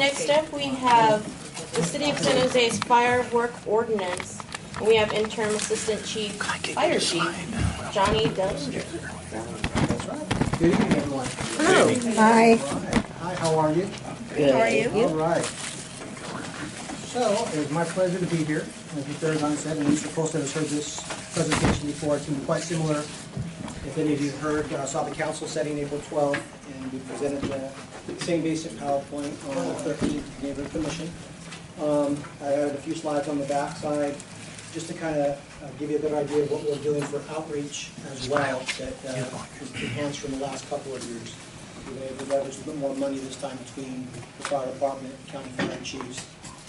next up we have the City of San Jose's Fireworks Ordinance. And we have Interim Assistant Chief, Fire Chief, Johnny Dellinger. That's right. Good evening, everyone. Hello. Hi. Hi, how are you? Good. How are you? All right. So, it is my pleasure to be here. As the third on said, and Mr. Colstead has heard this presentation before. It's been quite similar. If any of you heard, saw the council setting April 12th, and we presented the same basic PowerPoint on the 13th Neighborhood Commission. I had a few slides on the back side just to kind of give you a good idea of what we're doing for outreach as well that is enhanced from the last couple of years. We've been able to leverage a bit more money this time between the fire department, county fire chiefs,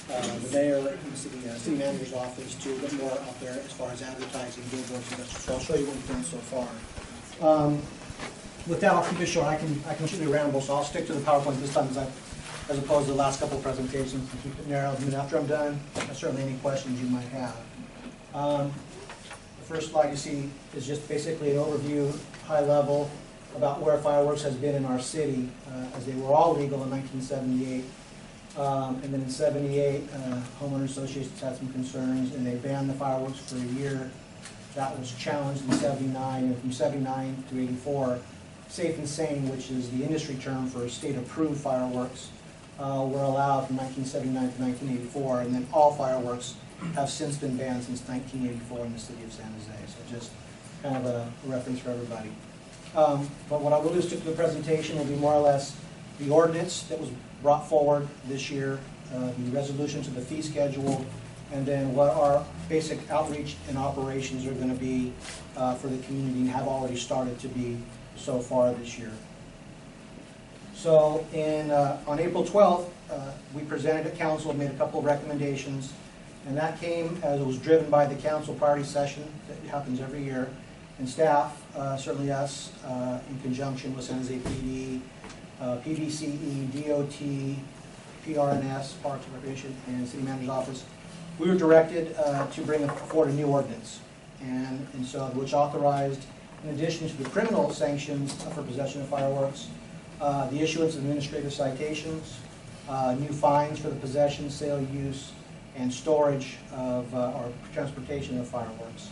the mayor, and the city manager's office to a bit more out there as far as advertising, billboards, and such. So I'll show you what we've done so far. With that, I'll keep it short. I can shoot you ramble, so I'll stick to the PowerPoint this time as opposed to the last couple of presentations and keep it narrow. And after I'm done, certainly any questions you might have. The first slide you see is just basically an overview, high level, about where fireworks has been in our city, as they were all legal in 1978. And then in 78, homeowner associations had some concerns, and they banned the fireworks for a year. That was challenged in 79, and from 79 to 84, safe and sane, which is the industry term for state-approved fireworks, were allowed from 1979 to 1984, and then all fireworks have since been banned since 1984 in the city of San Jose. So just kind of a reference for everybody. But what I will do is stick to the presentation will be more or less the ordinance that was brought forward this year, the resolution to the fee schedule, and then what our basic outreach and operations are going to be for the community and have already started to be so far this year. So on April 12th, we presented at council and made a couple of recommendations, and that came as it was driven by the council priority session that happens every year, and staff, certainly us, in conjunction with San Jose PD, PVCE, DOT, PRNS, Parks and Recreation, and City Manager's Office, we were directed to bring forward a new ordinance, and so which authorized, in addition to the criminal sanctions for possession of fireworks, the issuance of administrative citations, new fines for the possession, sale, use, and storage of or transportation of fireworks.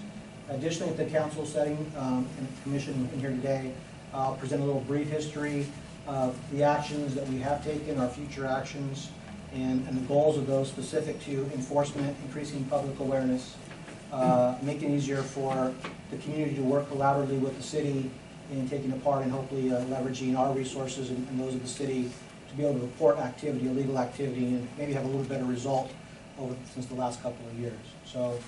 Additionally, at the council setting and commission in here today, I'll present a little brief history of the actions that we have taken, our future actions, and the goals of those specific to enforcement, increasing public awareness, making it easier for the community to work collaboratively with the city in taking a part and hopefully leveraging our resources and those of the city to be able to report activity, illegal activity, and maybe have a little better result since the last couple of years. So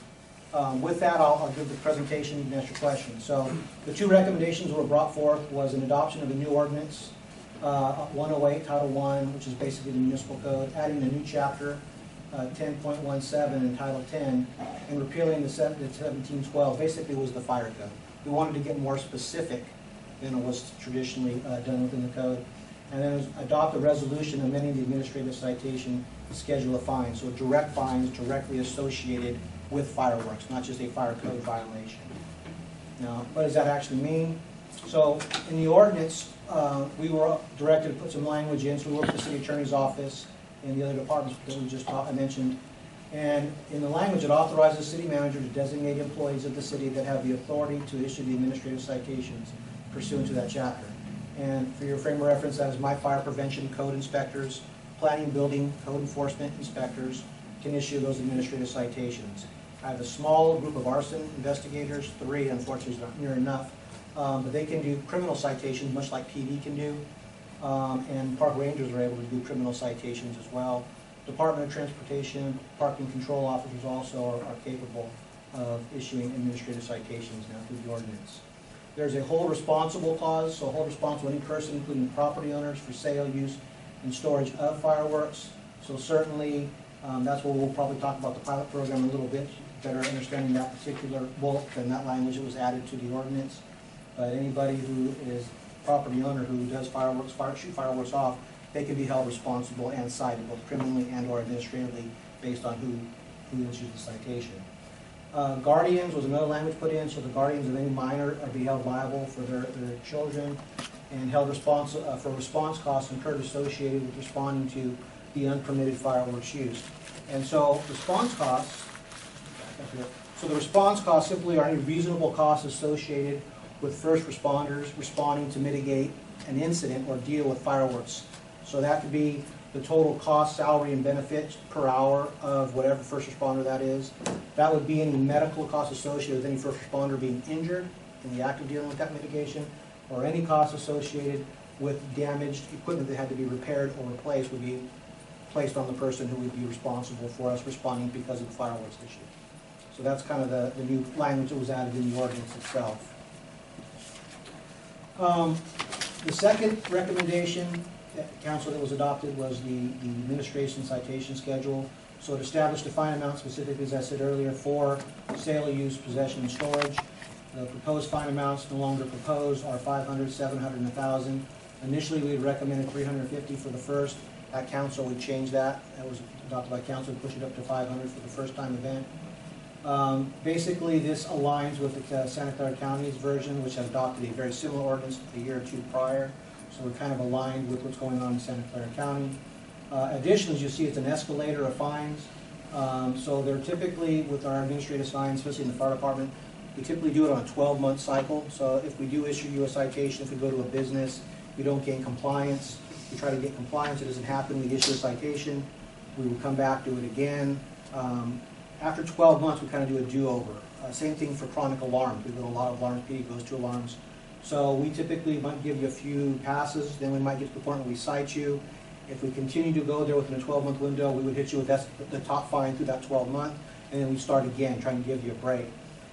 with that, I'll give the presentation and answer questions. So the two recommendations that were brought forth was an adoption of a new ordinance, 108, Title 1, which is basically the municipal code, adding a new chapter, 10.17 in Title 10, and repealing the 1712, basically was the fire code. We wanted to get more specific than it was traditionally done within the code. And then adopt a resolution amending the administrative citation schedule of fines, so direct fines directly associated with fireworks, not just a fire code violation. Now, what does that actually mean? So in the ordinance, we were directed to put some language in, so we worked with the city attorney's office and the other departments that we just mentioned. And in the language, it authorizes the city manager to designate employees of the city that have the authority to issue the administrative citations pursuant to that chapter. And for your frame of reference, that is my fire prevention code inspectors, planning, building, code enforcement inspectors can issue those administrative citations. I have a small group of arson investigators, 3, unfortunately is not near enough, but they can do criminal citations much like PD can do, and park rangers are able to do criminal citations as well. Department of Transportation, parking control officers also are capable of issuing administrative citations now through the ordinance. There's a hold responsible clause, so hold responsible any person, including property owners, for sale, use, and storage of fireworks. So certainly, that's where we'll probably talk about the pilot program a little bit, better understanding that particular bullet and that language that was added to the ordinance. But anybody who is property owner who does fireworks, shoot fireworks off, they can be held responsible and cited, both criminally and or administratively, based on who issues the citation. Guardians was another language put in, so the guardians of any minor are be held liable for their children and held responsible for response costs incurred associated with responding to the unpermitted fireworks use. And so response costs, so the response costs simply are any reasonable costs associated with first responders responding to mitigate an incident or deal with fireworks. So that could be the total cost, salary, and benefits per hour of whatever first responder that is. That would be any medical costs associated with any first responder being injured in the act of dealing with that mitigation, or any costs associated with damaged equipment that had to be repaired or replaced would be placed on the person who would be responsible for us responding because of the fireworks issue. So that's kind of the new language that was added in the ordinance itself. The second recommendation that council that was adopted was the administration citation schedule. So it established a fine amount specifically, as I said earlier, for sale, use, possession, and storage. The proposed fine amounts no longer proposed are $500, $700, and $1,000. Initially, we had recommended $350 for the first. At council, we changed that. That was adopted by council, to push it up to $500 for the first time event. Basically, this aligns with the Santa Clara County's version, which had adopted a very similar ordinance a year or two prior. So we're kind of aligned with what's going on in Santa Clara County. Additionally, as you see, it's an escalator of fines. So they're typically, with our administrative fines, especially in the fire department, we typically do it on a 12-month cycle. So if we do issue you a citation, if we go to a business, we don't gain compliance, we try to get compliance, it doesn't happen, we issue a citation, we will come back, do it again. After 12 months, we kind of do a do-over. Same thing for chronic alarms. We go to a lot of alarms, PD goes to alarms. So we typically might give you a few passes, then we might get to the point where we cite you. If we continue to go there within a 12-month window, we would hit you with the top fine through that 12-month, and then we start again, trying to give you a break.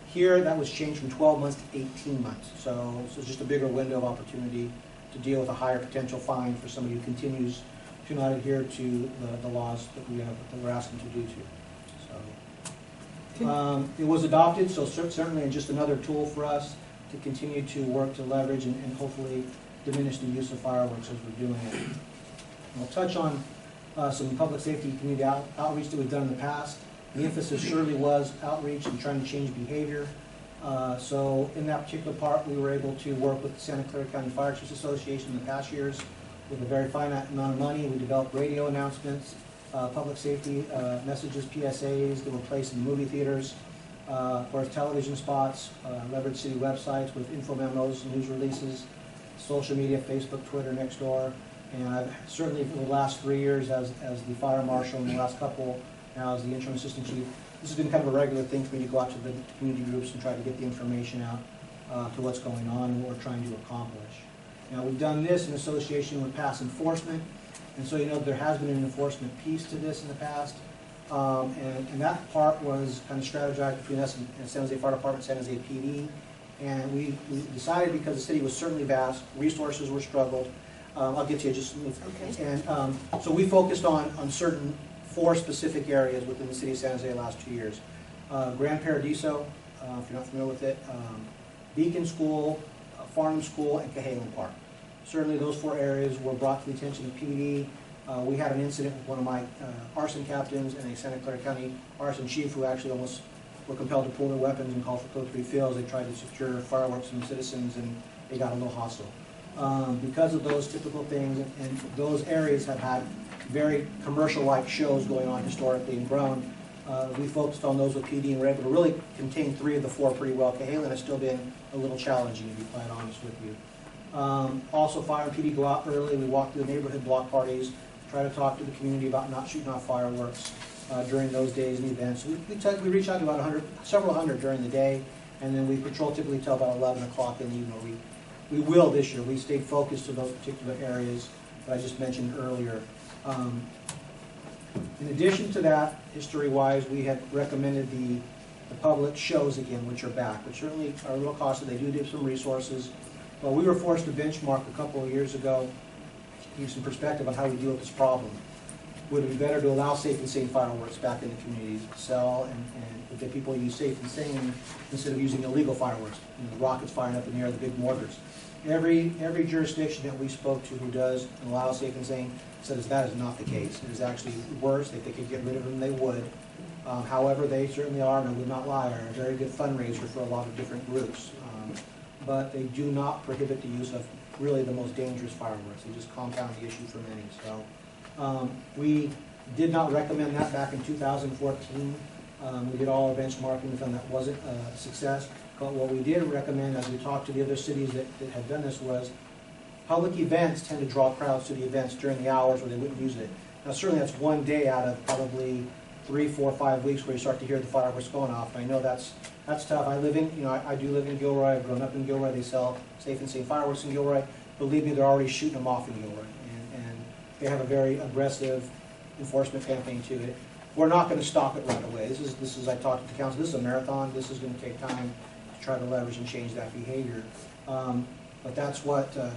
Here, that was changed from 12 months to 18 months. So it's just a bigger window of opportunity to deal with a higher potential fine for somebody who continues to not adhere to the laws that we're asking to do to. It was adopted, so certainly just another tool for us to continue to work to leverage and hopefully diminish the use of fireworks as we're doing it. I'll touch on some public safety community outreach that we've done in the past. The emphasis surely was outreach and trying to change behavior. So in that particular part, we were able to work with the Santa Clara County Fire Chiefs Association in the past years with a very finite amount of money. We developed radio announcements, public safety messages, PSAs that were placed in movie theaters, of course television spots, leveraged city websites with info memos, news releases, social media, Facebook, Twitter, Nextdoor. And I've certainly for the last 3 years as the fire marshal and the last couple now as the interim assistant chief, this has been kind of a regular thing for me to go out to the community groups and try to get the information out to what's going on and what we're trying to accomplish. Now we've done this in association with past enforcement, and so you know there has been an enforcement piece to this in the past, and that part was kind of strategized between us and San Jose Fire Department, San Jose PD, and we decided because the city was certainly vast, resources were struggled. I'll get to you just a minute. Okay. And so we focused on certain 4 specific areas within the city of San Jose the last 2 years. Grand Paradiso, if you're not familiar with it, Beacon School, Farnham School, and Cahalan Park. Certainly those 4 areas were brought to the attention of PD. We had an incident with one of my arson captains and a Santa Clara County arson chief who actually almost were compelled to pull their weapons and call for code 3 fills. They tried to secure fireworks from citizens and they got a little hostile. Because of those typical things, and those areas have had very commercial-like shows going on historically and grown, we focused on those with PD and were able to really contain 3 of the 4 pretty well. Cahalan has still been a little challenging, to be quite honest with you. Also, fire and PD go out early. We walk to the neighborhood block parties, try to talk to the community about not shooting off fireworks during those days and events. We reach out to about several hundred during the day, and then we patrol typically till about 11 o'clock in the evening. We will this year. We stayed focused to those particular areas that I just mentioned earlier. In addition to that, history-wise, we had recommended the public shows again, which are back, which certainly are a little costly. They do give some resources. But we were forced to benchmark a couple of years ago, to give some perspective on how we deal with this problem. Would it be better to allow safe and sane fireworks back in the communities, sell and that people use safe and sane instead of using illegal fireworks, the rockets firing up in the air, the big mortars? Every jurisdiction that we spoke to who does and allows safe and sane says that is not the case. It is actually worse. If they could get rid of them, they would. However, they certainly are, and I would not lie, are a very good fundraiser for a lot of different groups. But they do not prohibit the use of really the most dangerous fireworks. They just compound the issue for many. So We did not recommend that back in 2014. We did all our benchmarking and found that wasn't a success. But what we did recommend, as we talked to the other cities that had done this, was public events tend to draw crowds to the events during the hours where they wouldn't use it. Now certainly that's one day out of probably 3, 4, 5 weeks where you start to hear the fireworks going off. And I know that's tough. I live in, I do live in Gilroy. I've grown up in Gilroy. They sell safe and sane fireworks in Gilroy. Believe me, they're already shooting them off in Gilroy. And they have a very aggressive enforcement campaign to it. We're not going to stop it right away. This is I talked to the council, this is a marathon. This is going to take time to try to leverage and change that behavior. But that's what the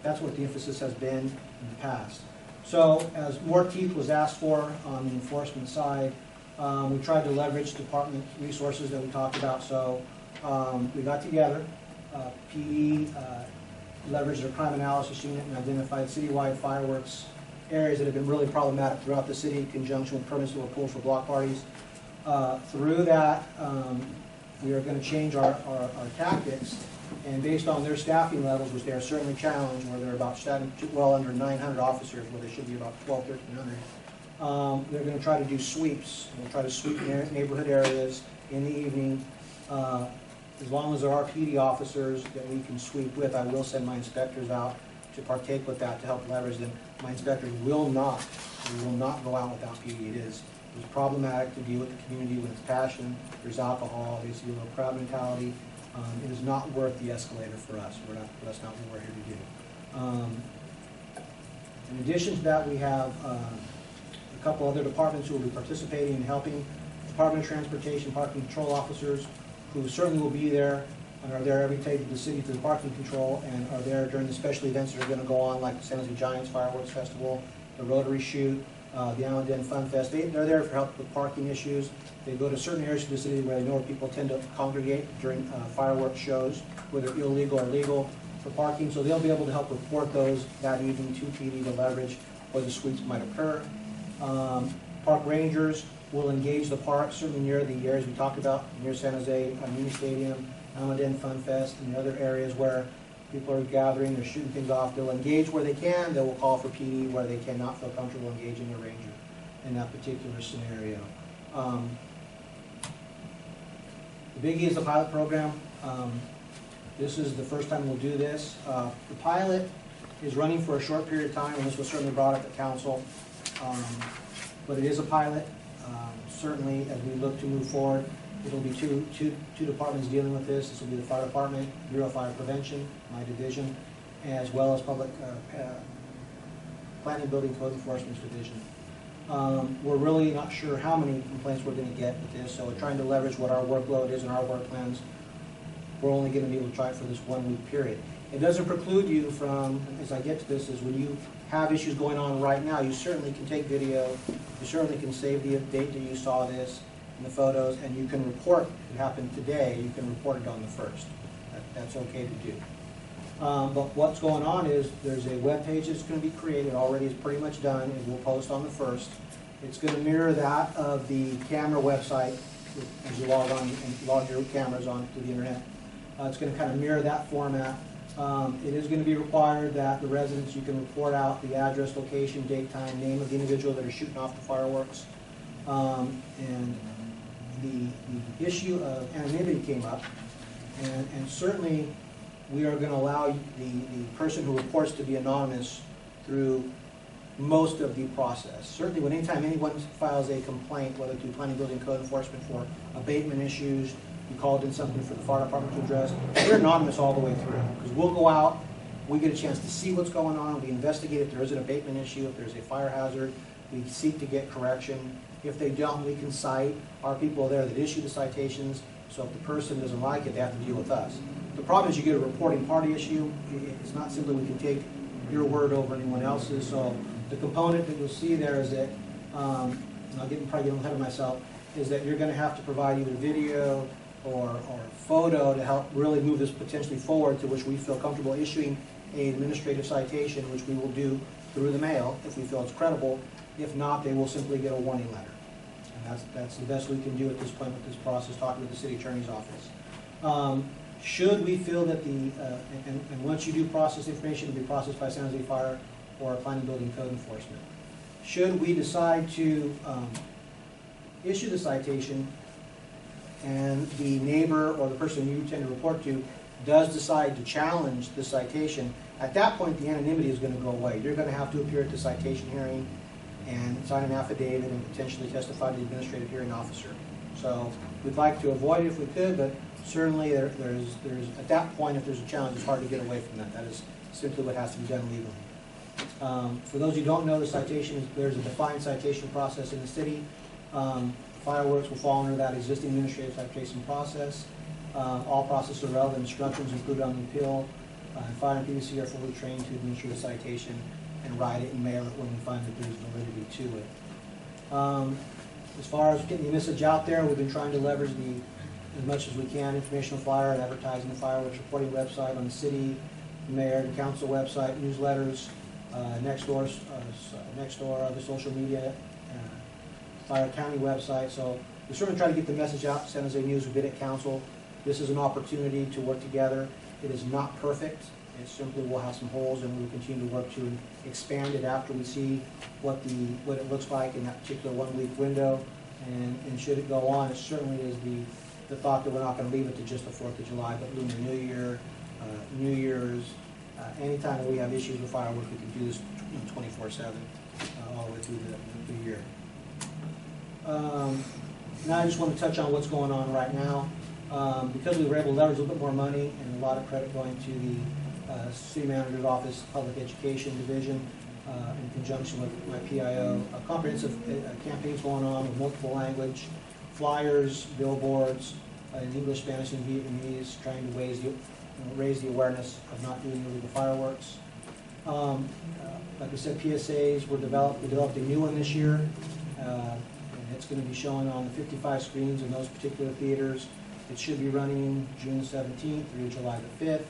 emphasis has been in the past. So as more teeth was asked for on the enforcement side, we tried to leverage department resources that we talked about. So we got together, PE leveraged their crime analysis unit and identified citywide fireworks areas that have been really problematic throughout the city in conjunction with permits that were pulled for block parties. Through that, we are going to change our tactics, and based on their staffing levels, which they are certainly challenged, where they're about well under 900 officers, where they should be about 1,200, 1,300, they're going to try to do sweeps. We'll try to sweep neighborhood areas in the evening. As long as there are PD officers that we can sweep with, I will send my inspectors out to partake with that to help leverage them. My inspectors will not go out without PD. It's problematic to deal with the community when it's passion, there's alcohol, there's a little crowd mentality. It is not worth the escalator for us. That's not what we're here to do. In addition to that, we have a couple other departments who will be participating and helping. Department of Transportation, parking control officers, who certainly will be there and are there every day to the city to the parking control, and are there during the special events that are going to go on, like the San Jose Giants Fireworks Festival, the Rotary Shoot, the Allen Fun Fest. They're there for help with parking issues. They go to certain areas of the city where they know where people tend to congregate during fireworks shows, whether illegal or legal, for parking. So they'll be able to help report those that evening to PD to leverage where the sweeps might occur. Park rangers will engage the park, certainly near the areas we talked about, near San Jose, Muni Stadium, Allen Fun Fest, and the other areas where people are gathering, they're shooting things off. They'll engage where they can. They will call for PD where they cannot feel comfortable engaging a ranger in that particular scenario. The biggie is the pilot program. This is the first time we'll do this. The pilot is running for a short period of time, and this was certainly brought up at council. But it is a pilot. Certainly, as we look to move forward, it'll be two departments dealing with this. This will be the fire department, Bureau of Fire Prevention, my division, as well as public planning, building, code enforcement division. We're really not sure how many complaints we're going to get with this, so we're trying to leverage what our workload is and our work plans. We're only going to be able to try it for this 1 week period. It doesn't preclude you from, as I get to this, is when you have issues going on right now, you certainly can take video, you certainly can save the date that you saw this, and the photos, and you can report, if it happened today, you can report it on the 1st. That's okay to do. But what's going on is there's a web page that's going to be created, already is pretty much done, and we'll post on the 1st. It's going to mirror that of the camera website as you log on and log your cameras onto the internet. It's going to kind of mirror that format. It is going to be required that the residents, you can report out the address, location, date, time, name of the individual that are shooting off the fireworks. And the issue of anonymity came up, and certainly we are going to allow the person who reports to be anonymous through most of the process. Certainly, when anytime anyone files a complaint, whether to planning, building, code enforcement for abatement issues, you called in something for the fire department to address, they're anonymous all the way through. Because we'll go out, we get a chance to see what's going on, we investigate if there is an abatement issue, if there's a fire hazard, we seek to get correction. If they don't, we can cite. Our people are there that issue the citations, so if the person doesn't like it, they have to deal with us. The problem is you get a reporting party issue. It's not simply we can take your word over anyone else's. So the component that you'll see there is that, and I'll probably get ahead of myself, is that you're going to have to provide either video or photo to help really move this potentially forward, to which we feel comfortable issuing an administrative citation, which we will do through the mail if we feel it's credible. If not, they will simply get a warning letter. And that's the best we can do at this point with this process, talking with the city attorney's office. Should we feel that and once you do process information, it'll be processed by San Jose Fire, or planning, building, code enforcement. Should we decide to issue the citation, and the neighbor or the person you intend to report to does decide to challenge the citation, at that point the anonymity is going to go away. You're going to have to appear at the citation hearing and sign an affidavit and potentially testify to the administrative hearing officer. So we'd like to avoid it if we could, but certainly there's at that point, if there's a challenge, it's hard to get away from that. That is simply what has to be done legally. For those who don't know, the citation there's a defined citation process in the city. Fireworks will fall under that existing administrative citation process. All processes are relevant instructions included on the appeal. Fire and PVC are fully trained to administer the citation and write it and mail it when we find that there's validity to it. As far as getting the message out there, we've been trying to leverage as much as we can, informational flyer and advertising the fireworks reporting website on the city, mayor, and council website, newsletters, next door, other social media, Fire County website. So we certainly try to get the message out. San Jose News, we've been at council. This is an opportunity to work together. It is not perfect. It simply will have some holes, and we will continue to work to expand it after we see what it looks like in that particular 1 week window. And should it go on, it certainly is the thought that we're not going to leave it to just the 4th of July, but Lunar New Year, New Year's, anytime that we have issues with fireworks, we can do this 24/7 all the way through the year. Now I just want to touch on what's going on right now. Because we were able to leverage a little bit more money and a lot of credit going to the City Manager's Office Public Education Division in conjunction with my PIO, a comprehensive campaigns going on with multiple language, flyers, billboards in English, Spanish, and Vietnamese, trying to raise the awareness of not doing illegal fireworks. Like I said, PSAs were developed. We developed a new one this year. And it's going to be shown on the 55 screens in those particular theaters. It should be running June 17th through July the 5th.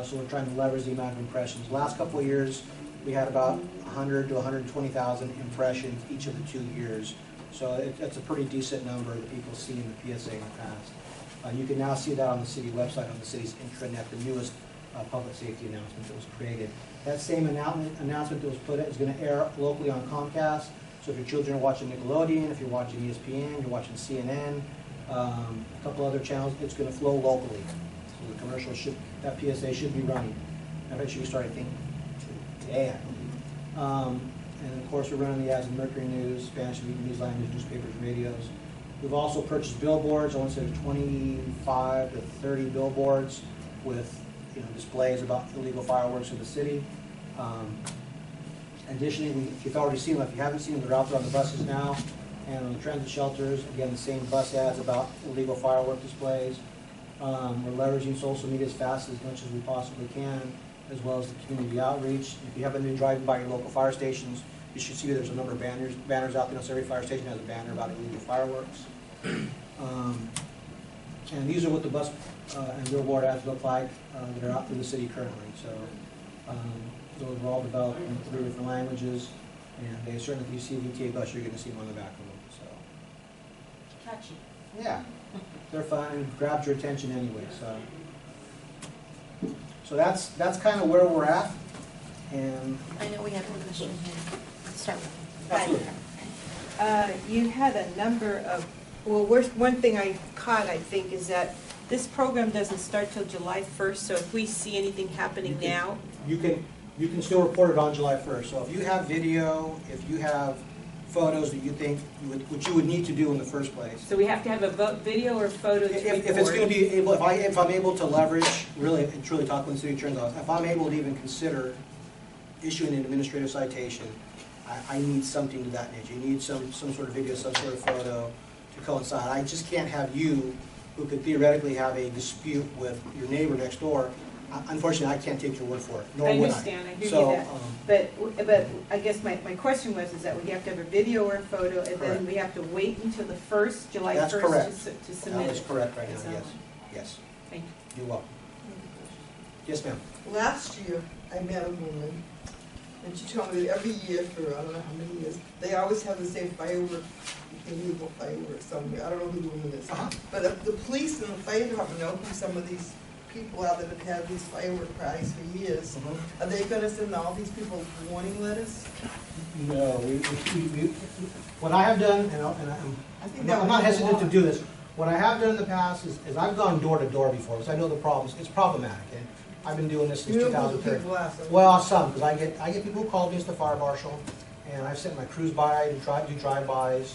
So we're trying to leverage the amount of impressions. Last couple of years, we had about 100 to 120,000 impressions each of the 2 years. So it's a pretty decent number that people see in the PSA in the past. You can now see that on the city website, on the city's intranet, the newest public safety announcement that was created. That same announcement that was put is going to air locally on Comcast. So if your children are watching Nickelodeon, if you're watching ESPN, you're watching CNN, a couple other channels, it's going to flow locally. So the commercial that PSA should be running. I bet you start, I think, today, I believe. And of course, we're running the ads in Mercury News, Spanish and Vietnamese language newspapers, radios. We've also purchased billboards. I want to say 25 to 30 billboards with displays about illegal fireworks in the city. Additionally, if you've already seen them, if you haven't seen them, they're out there on the buses now and on the transit shelters. Again, the same bus ads about illegal firework displays. We're leveraging social media as fast as much as we possibly can, as well as the community outreach. If you haven't been driving by your local fire stations, you should see there's a number of banners out there. So every fire station has a banner about illegal fireworks. And these are what the bus and billboard ads look like that are out through the city currently. So those are all developed in 3 different languages, and they certainly, if you see a VTA bus, you're going to see them on the back of them. So Catchy. yeah, they're fun and grabs your attention anyway. So that's kind of where we're at. And I know we have a question here. Let's start with absolutely. You had a number of, well, one thing I caught, I think, is that this program doesn't start till July 1st, so if we see anything happening now. You can still report it on July 1st. So if you have video, if you have photos that you think what you would need to do in the first place. So we have to have a video or photo to record? If it's going to be able, if I'm able to leverage, really and truly talk with the city attorney's office, if I'm able to even consider issuing an administrative citation, I need something to that nature. You need some sort of video, some sort of photo to coincide. I just can't have you, who could theoretically have a dispute with your neighbor next door. Unfortunately, I can't take your word for it, nor would I. understand, I hear you that. But I guess my question was is that we have to have a video or a photo, and then we have to wait until the 1st, July 1st, That's correct. to submit it. That is correct right now, yes. Yes. Thank you. You're welcome. Yes, ma'am. Last year, I met a woman, and she told me that every year for I don't know how many years, they always have the same fireworks, illegal fireworks somewhere. I don't know who the woman is. But the police and the fire department know who some of these people out that have had these firework parties for years, are they gonna send all these people warning letters? No, what I have done, and I'm not hesitant to do this, what I have done in the past is I've gone door to door before, because I know the problems, it's problematic, and I've been doing this since You know who the 2003. people are, so- Well, some, because I get people who call me as the fire marshal, and I've sent my crews by to do drive-bys.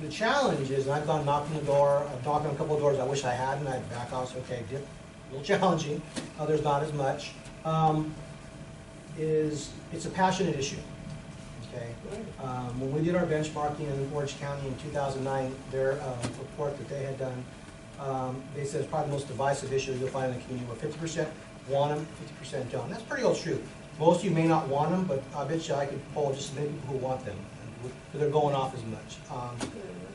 The challenge is, and I've gone knocking the door, I've knocked on a couple of doors I wish I hadn't, I'd back off, say, okay, a little challenging, there's not as much. It's a passionate issue, okay? When we did our benchmarking in Orange County in 2009, their report that they had done, they said it's probably the most divisive issue you'll find in the community, where 50% want them, 50% don't. That's pretty old true. Most of you may not want them, but I bet you I could poll just as many people who want them, but they're going off as much.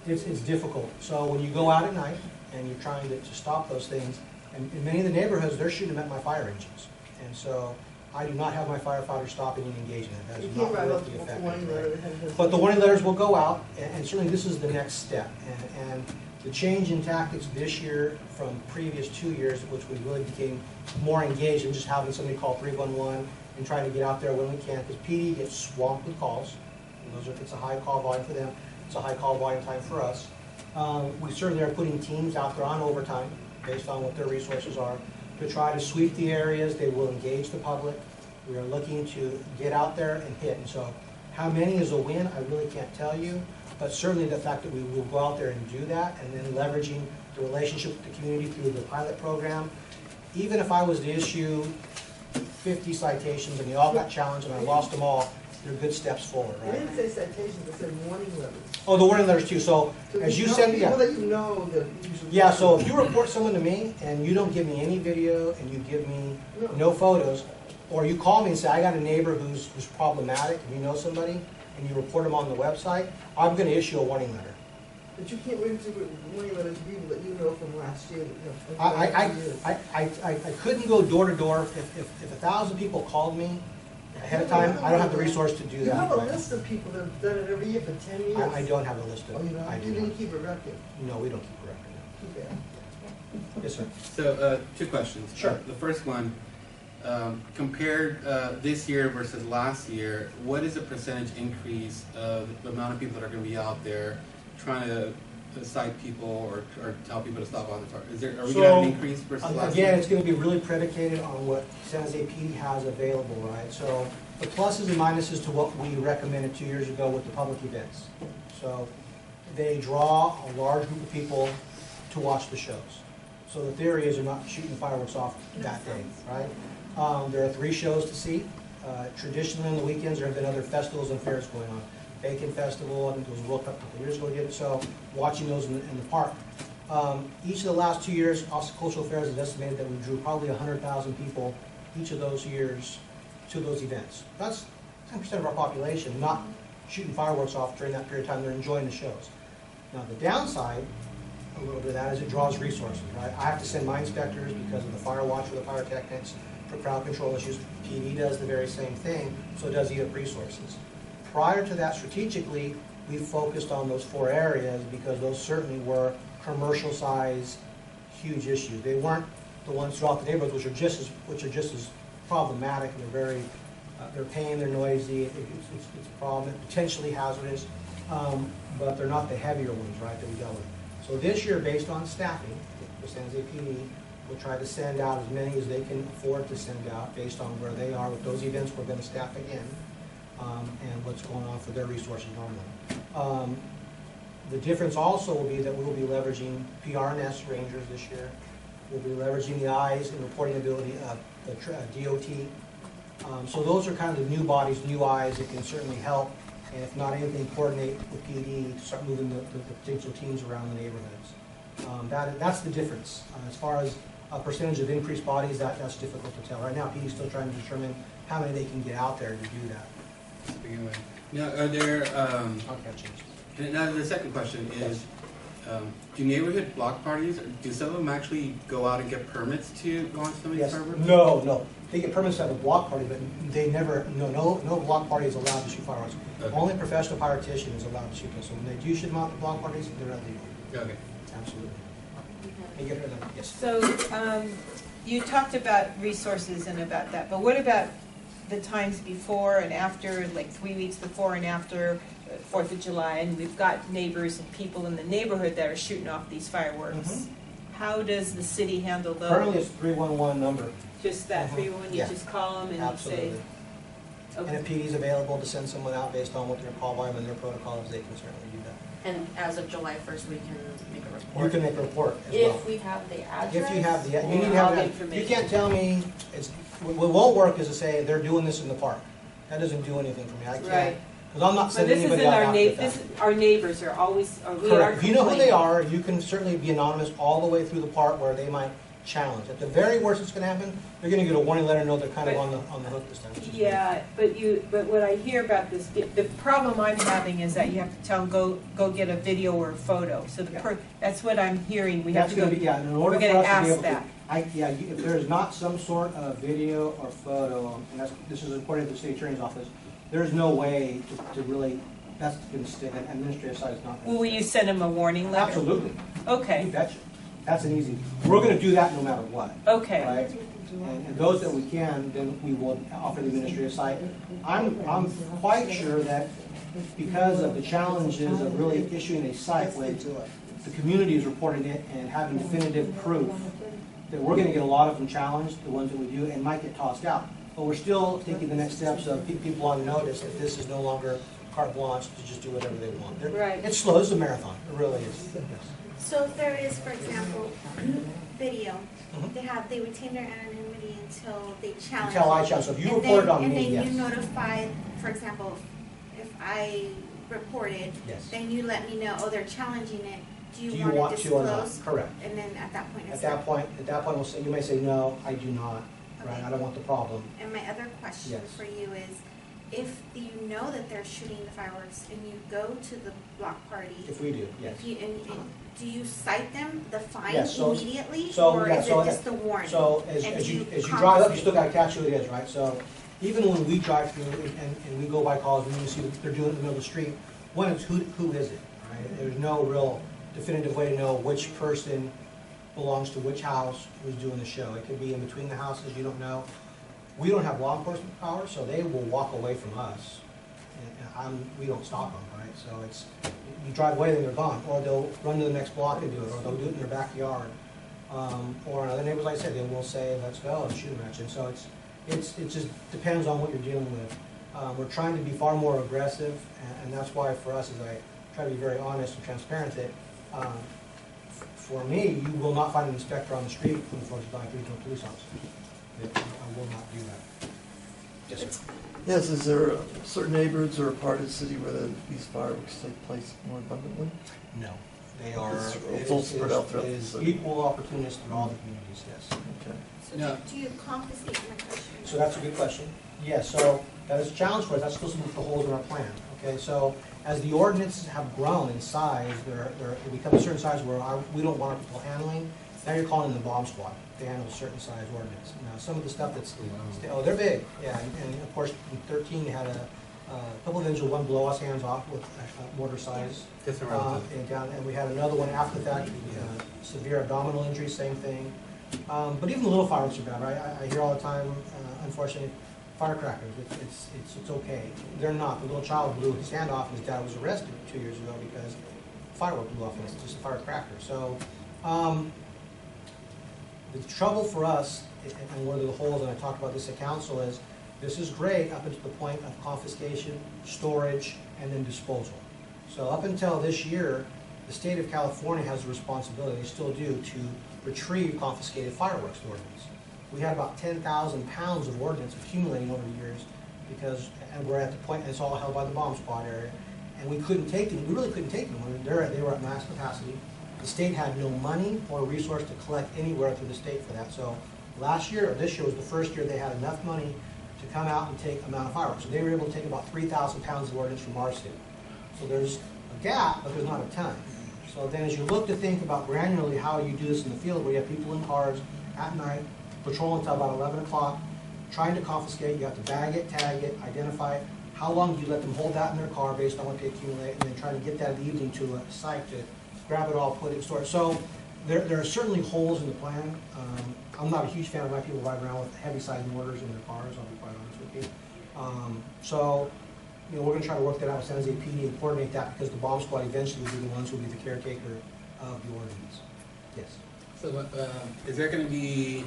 It's difficult. So when you go out at night and you're trying to stop those things, and in many of the neighborhoods, they're shooting them at my fire engines. And so I do not have my firefighters stopping and engaging it. That You is can't not write out directly the effective. warning letter that has- But the warning letters will go out, and certainly this is the next step. And the change in tactics this year from previous 2 years, which we really became more engaged in just having somebody call 311 and trying to get out there when we can, because PD gets swamped with calls. And it's a high call volume for them. It's a high call volume time for us. We certainly are putting teams out there on overtime based on what their resources are to try to sweep the areas. They will engage the public. We are looking to get out there and hit. And so how many is a win, I really can't tell you. But certainly the fact that we will go out there and do that, and then leveraging the relationship with the community through the pilot program. Even if I was to issue 50 citations and they all got challenged and I lost them all, they're good steps forward, They right? didn't say citations, they said warning letters. Oh, the warning letters too. So as you send, People yeah. that you know that you should. Yeah, so if you report someone to me and you don't give me any video and you give me no photos, or you call me and say, I got a neighbor who's problematic, and you know somebody, and you report them on the website, I'm gonna issue a warning letter. But you can't wait to warning letters to people that you know from last year. That, I couldn't go door to door. If 1,000 people called me ahead of time, I don't have the resource to do You that. have a right? list of people that have done it every year for 10 years. I don't have a list of, Oh, you know, I do you not. didn't keep a record. No, we don't keep a record. Too bad. Yes, sir. So, 2 questions. Sure. The first one, compared this year versus last year, what is the percentage increase of the amount of people that are going to be out there trying to cite people or tell people to stop on the target? Are we going to have an increase versus last year? Again, it's going to be really predicated on what San Jose PD has available, right? So the pluses and minuses to what we recommended 2 years ago with the public events. So they draw a large group of people to watch the shows. So the theory is they're not shooting fireworks off that day, right? There are 3 shows to see. Traditionally on the weekends, there have been other festivals and fairs going on. Bacon Festival, I think it was World Cup a couple years ago we did it, so watching those in the park. Each of the last 2 years, Austin Cultural Affairs has estimated that we drew probably 100,000 people each of those years to those events. That's 10% of our population not shooting fireworks off during that period of time. They're enjoying the shows. Now the downside, a little bit of that, is it draws resources, right? I have to send my inspectors because of the fire watch or the pyrotechnics for crowd control issues. PD does the very same thing, so does EF resources. Prior to that, strategically, we focused on those 4 areas because those certainly were commercial size, huge issues. They weren't the ones throughout the neighborhoods, which are just as problematic, and they're paying, they're noisy, it's a problem, potentially hazardous, but they're not the heavier ones, right, that we dealt with. So this year, based on staffing, the San Jose PD will try to send out as many as they can afford to send out based on where they are with those events. We're going to staff again. And what's going on for their resources normally. The difference also will be that we will be leveraging PRNS rangers this year. We'll be leveraging the eyes and reporting ability of the DOT. So those are kind of the new bodies, new eyes that can certainly help, and if not anything, coordinate with PD to start moving the potential teams around the neighborhoods. That's the difference. As far as a percentage of increased bodies, that's difficult to tell. Right now, PD is still trying to determine how many they can get out there to do that. Anyway. Now, are there, Okay, change. and now the second question is, do neighborhood block parties, do some of them actually go out and get permits to go on some of these Yes. fireworks? No. They get permits to have a block party, but they never, no block party is allowed to shoot fireworks. Okay. Only professional pyrotician is allowed to shoot those. So when they do shoot them out at block parties, they're illegal. Okay. Absolutely. and get her number, yes. So, you talked about resources and about that, but what about the times before and after, like 3 weeks before and after 4th of July, and we've got neighbors and people in the neighborhood that are shooting off these fireworks? How does the city handle those? Currently, it's a 311 number. Just that, for you when you Yeah. just call them and Absolutely. say, And okay. if PD's available to send someone out based on what their call volume and their protocol is, they can certainly do that. And as of July 1st, we can make a report. You can make a report as well. If we have the address? If you have the, you or need to all have the that. You information? can't tell me, what won't work is to say, they're doing this in the park. That doesn't do anything for me. I Right. can't, because I'm not But sending this is anybody in out our after neigh, that. our neighbors are always, we are Correct. If you know who they complaining. are, you can certainly be anonymous all the way through the part where they might challenge. At the very worst that's gonna happen, they're gonna get a warning letter, know they're kind of But- on the hook this time. which is good. Yeah, but what I hear about this, the problem I'm having is that you have to tell them, go get a video or a photo. So that's what I'm hearing, we have That's to gonna go. be, yeah, in order we're for gonna us to be ask able to. that. If there's not some sort of video or photo, and this is according to the city attorney's office, there's no way to really, that's gonna stick, an administrative side is not gonna Will you stick. send them a warning letter? Absolutely, you Okay, betcha. That's an easy, we're gonna do that no matter what, okay. right? And those that we can, then we will offer the administrative side. I'm quite sure that because of the challenges of really issuing a site when the community is reporting it and having definitive proof, that we're gonna get a lot of them challenged, the ones that we do, and might get tossed out. But we're still taking the next steps of people on notice that this is no longer carte blanche to just do whatever they want. Right. It's slow, it's a marathon, it really is. Yes. So if there is, for example, video, Mhm. they retain their anonymity until they challenge. Until I it. challenge, so if you And report it then- on me, And yes. then you notify, for example, if I reported, Yes. then you let me know, oh, they're challenging it. Do Do you you want want to to or not? disclose? Correct. And then at that point, At it's. that point, we'll say, you may say, no, I do not, right, Okay. I don't want the problem. And my other question Yes. for you is, if you know that they're shooting the fireworks and you go to the block party, If we do, yes. and do you cite them the fine Yes, so- immediately, so, or yeah, is so it just the warning? So And as you do you drive up, you still gotta catch who it is, right? So even when we drive through and we go by calls, and you see what they're doing in the middle of the street, one is who is it, right? There's no real definitive way to know which person belongs to which house, who's doing the show. It could be in between the houses, you don't know. We don't have law enforcement power, so they will walk away from us. We don't stop them, right? So it's, you drive away, then they're gone. Or they'll run to the next block and do it, or they'll do it in their backyard. Or in other neighbors, like I said, they will say, let's go and shoot a match. And so it just depends on what you're dealing with. We're trying to be far more aggressive, and that's why for us, as I try to be very honest and transparent, that for me, you will not find an inspector on the street from the 4th of July regional police officer. I will not do that. Yes, sir. Yes, is there certain neighborhoods or a part of the city where these fireworks take place more abundantly? No, they are, It's full spread out throughout it the is city. equal opportunist in all the communities, yes. Okay. So No. do you confiscate my question? So that's a good question. Yes, so that is a challenge for us, that's still some of the holes in our plan, okay? So as the ordinances have grown in size, they become a certain size where we don't want our people handling, now you're calling in the bomb squad to handle a certain size ordinance. Now, some of the stuff that's, they're big, yeah, and of course, in 13, they had a couple of individuals, one blow us hands off with mortar size. Different relative. And we had another one after that, severe abdominal injury, same thing. But even the little fireworks are bad, right? I hear all the time, unfortunately, firecrackers, it's okay. They're not. The little child blew his hand off and his dad was arrested 2 years ago because firework blew off and it's just a firecracker. So the trouble for us, and one of the holes, and I talked about this at council, is this is great up until the point of confiscation, storage, and then disposal. So up until this year, the state of California has the responsibility, they still do, to retrieve confiscated fireworks ordinance. We had about 10,000 pounds of ordnance accumulating over the years because, and we're at the point, and it's all held by the bomb squad area, and we couldn't take them, we really couldn't take them. They were at max capacity. The state had no money or resource to collect anywhere through the state for that. So last year, or this year was the first year they had enough money to come out and take amount of fireworks. So they were able to take about 3,000 pounds of ordnance from our state. So there's a gap, but there's not a ton. So then as you look to think about granularly how you do this in the field, where you have people in cars at night, patrolling until about 11 o'clock, trying to confiscate, you have to bag it, tag it, identify it. How long do you let them hold that in their car based on what they accumulate, and then try to get that in the evening to a site to grab it all, put it in storage. So There are certainly holes in the plan. I'm not a huge fan of my people riding around with heavy-sized mortars in their cars, I'll be quite honest with you. So, you know, we're gonna try to work that out with San Jose PD and coordinate that, because the bomb squad eventually will be the ones who will be the caretaker of the ordinance. Yes. So, is there gonna be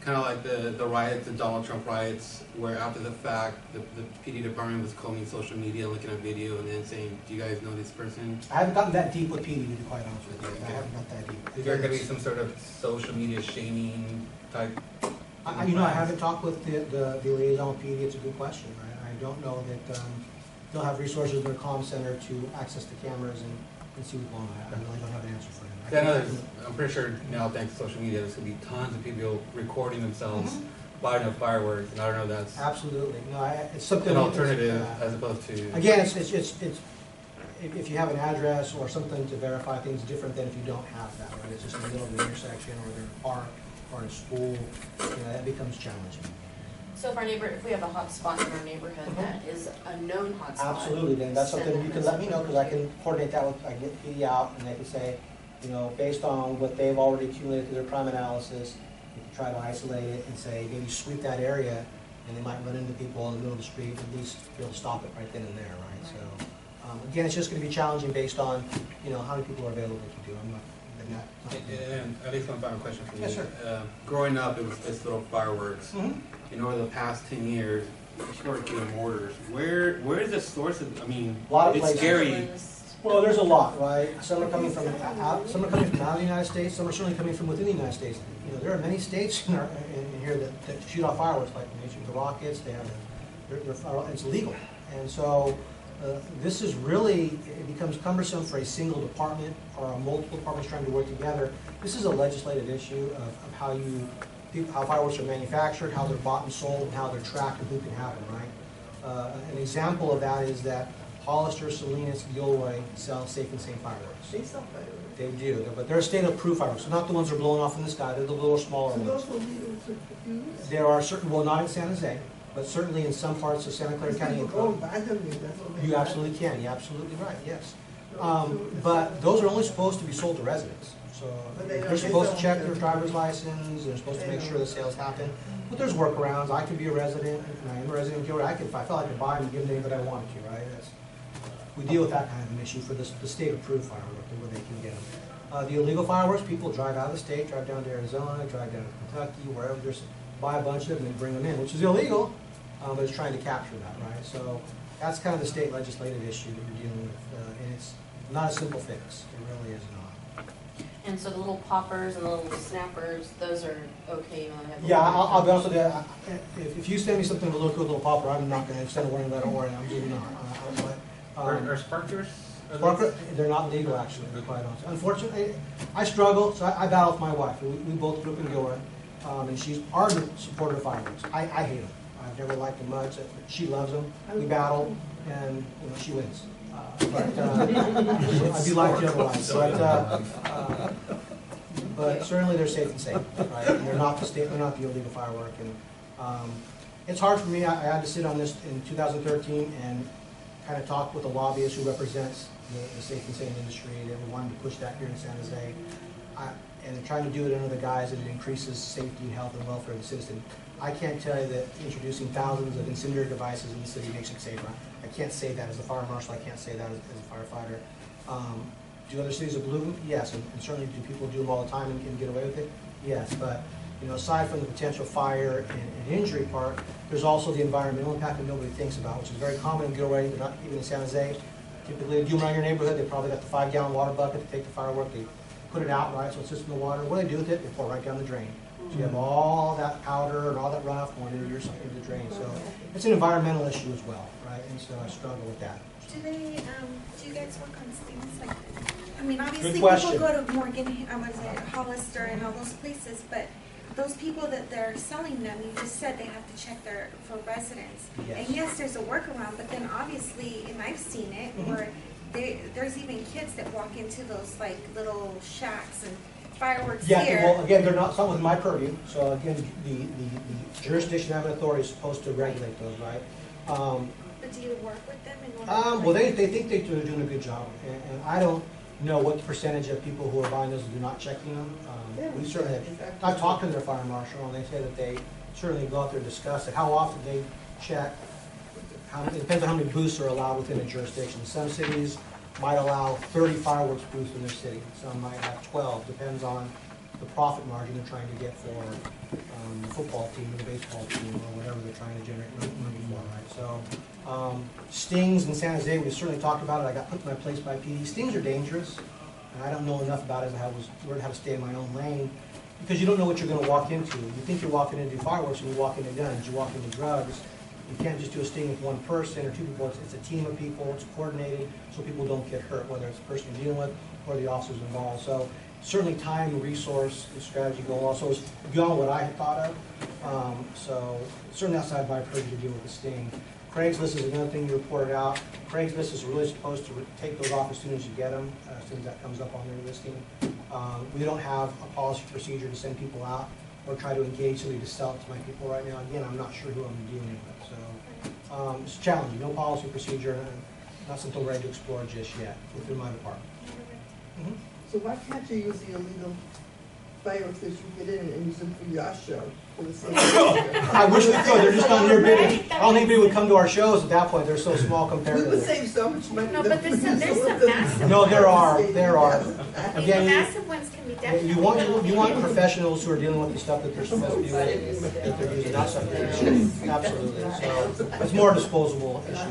kind of like the riots, the Donald Trump riots, where after the fact, the PD department was combing social media, looking at video, and then saying, do you guys know this person? I haven't gotten that deep with PD, to be quite honest with you. I haven't got that deep. Is there gonna be some sort of social media shaming type? You know, I haven't talked with the liaison with PD. It's a good question. I don't know that they'll have resources in their comm center to access the cameras and see what's going on. I really don't have an answer for them. I'm pretty sure now, thanks to social media, there's gonna be tons of people recording themselves lighting up fireworks, and I don't know if that's Absolutely. No, it's something. an alternative as opposed to. Again, it's if you have an address or something to verify things, different than if you don't have that, right? It's just in the middle of an intersection, or they're in a park, or in a school, you know, that becomes challenging. So if our neighbor, if we have a hot spot in our neighborhood that is a known hot spot. Absolutely, then that's send something them you can this let me know, because I can coordinate that with, I can get PD out, and they can say, you know, based on what they've already accumulated through their crime analysis, you can try to isolate it and say, maybe sweep that area, and they might run into people in the middle of the street, at least be able to stop it right then and there, right? So, again, it's just gonna be challenging based on, you know, how many people are available to do. I'm not. And at least one final question for you. Yes, sir. Growing up, it was just little fireworks. Mhm. And over the past 10 years, short-game mortars. Where is the source of? I mean, A lot of it's places. scary. Well, there's a lot, right? Some are coming from out, some are coming from out of the United States, some are certainly coming from within the United States. You know, there are many states in here that shoot off fireworks, like they shoot the rockets, they have, it's illegal. And so, this is really, it becomes cumbersome for a single department or multiple departments trying to work together. This is a legislative issue of how fireworks are manufactured, how they're bought and sold, and how they're tracked, and who can have them, right? An example of that is that Hollister, Salinas, Gilroy sell Safe and Sane fireworks. They sell fireworks. They do, but they're state-approved fireworks, so not the ones that are blowing off in the sky, they're the little smaller So ones. those will legal to use? There are certain, well, not in San Jose, but certainly in some parts of Santa Clara County. People go and buy them, if that's what they You buy. absolutely can, you're absolutely right, yes. So But those are only supposed to be sold to residents, so But they they're don't- supposed to they check don't- their driver's license, they're supposed to make sure the sales happen. But there's workarounds, I could be a resident, and I am a resident of Gilroy, if I felt I could buy them and give them to anybody I wanted to, right? We deal with that kind of an issue for the state-approved fireworks, where they can get them. The illegal fireworks, people drive out of the state, drive down to Arizona, drive down to Kentucky, wherever, there's, buy a bunch of them and bring them in, which is illegal, but it's trying to capture that, right? So that's kind of the state legislative issue that you're dealing with, and it's not a simple fix, it really is not. And so the little poppers and the little snappers, those are okay, you know, they have. Yeah, I'll be honest with you, if you send me something with a little popper, I'm not gonna send a warning letter, or I'm really not. Are sparklers? They're not legal, actually, to be quite honest. Unfortunately, I struggle, so I battle with my wife. We both grew up in Gilroy, and she's ardent supporter of fireworks. I hate them. I've never liked them much. She loves them. We battle, and you know, she wins. But I do like the other ones. But certainly they're safe and safe, right? And they're not the illegal firework. And it's hard for me. I had to sit on this in 2013 and kind of talk with a lobbyist who represents the safe and sane industry, that we wanted to push that here in San Jose. And trying to do it under the guise that it increases safety and health and welfare of the citizen. I can't tell you that introducing thousands of incendiary devices in the city makes it safer. I can't say that as a fire marshal, I can't say that as a firefighter. Do other cities have pollutant? Yes, and certainly do people do them all the time and get away with it? Yes, but you know, aside from the potential fire and injury part, there's also the environmental impact that nobody thinks about, which is very common in Gilroy, but not even in San Jose. Typically, if you around your neighborhood, they probably got the 5-gallon water bucket to take the firework, they put it out, right, so it's just in the water. What do they do with it? They pour it right down the drain. So you have all that powder and all that runoff going into the drain. So it's an environmental issue as well, right? And so I struggle with that. Do you guys work on things like that? I mean, obviously Good people question. go to Morgan, Hollister and all those places, but those people that they're selling them, you just said they have to check for residents. Yes. And yes, there's a workaround, but then obviously, and I've seen it, where there's even kids that walk into those like little shacks and fireworks Yeah, here. well, again, they're not, something with my purview, so again, the jurisdiction having authority is supposed to regulate those, right? But do you work with them in order? Well, they think they're doing a good job, and I don't know what the percentage of people who are buying those and do not checking them. We certainly have, I've talked to their fire marshal, and they say that they certainly go out there and discuss it. How often they check, it depends on how many booths are allowed within a jurisdiction. Some cities might allow 30 fireworks booths in their city. Some might have 12, depends on the profit margin they're trying to get for the football team or the baseball team or whatever they're trying to generate money for, right? So, stings in San Jose, we certainly talked about it. I got put in my place by PD. Stings are dangerous, and I don't know enough about it as I learned how to stay in my own lane, because you don't know what you're going to walk into. You think you're walking into fireworks, and you walk into guns, you walk into drugs. You can't just do a sting with one person or two people. It's a team of people. It's coordinated so people don't get hurt, whether it's the person you're dealing with or the officers involved. So certainly time, resource, and strategy go also is beyond what I had thought of. So certainly outside my purview to deal with the sting. Craigslist is another thing you reported out. Craigslist is really supposed to take those off as soon as you get them, as soon as that comes up on their listing. We don't have a policy procedure to send people out or try to engage somebody to sell it to my people right now. Again, I'm not sure who I'm dealing with. So it's challenging. No policy procedure, and not something we're ready to explore just yet within my department. So why can't you use the illegal fireworks that you get in and use them for your show? For the same I wish we could. They're just not near big. I don't think anybody would come to our shows at that point. They're so small compared We to would the... save so much money. No, but there's some massive. No, there are. I think the Again, massive ones can be definitely. you want professionals who are dealing with the stuff that they're supposed to be with, that they're using, not something else. Absolutely. So it's more a disposable issue.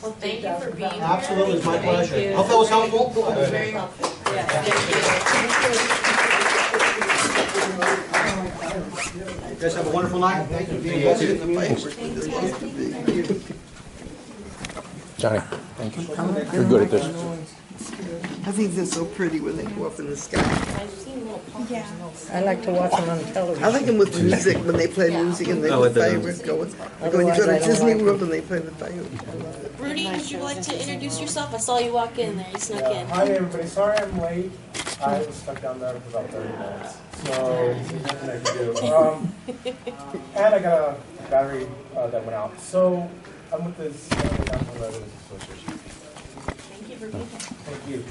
Well, thank you for being here. Absolutely, it's my Thank pleasure. you. Hope that was helpful. It was very helpful. Yeah, thank you. You guys have a wonderful night. Thank you. Johnny, thank you. You're good at this. I think they're so pretty when they go up in the sky. I've seen little pumpkins. I like to watch them on television. I like them with music, when they play music and they Oh, with the the- fireworks going. Like when you go to Disney World and they play the fireworks. I love it. Rudy, would you like to introduce yourself? I saw you walk in there. You snuck in. Hi everybody, sorry I'm late. I was stuck down there for about 30 minutes. So, nothing I can do. And I got a battery that went out. So, I'm with this National Residents Association. Thank you for being here. Thank you.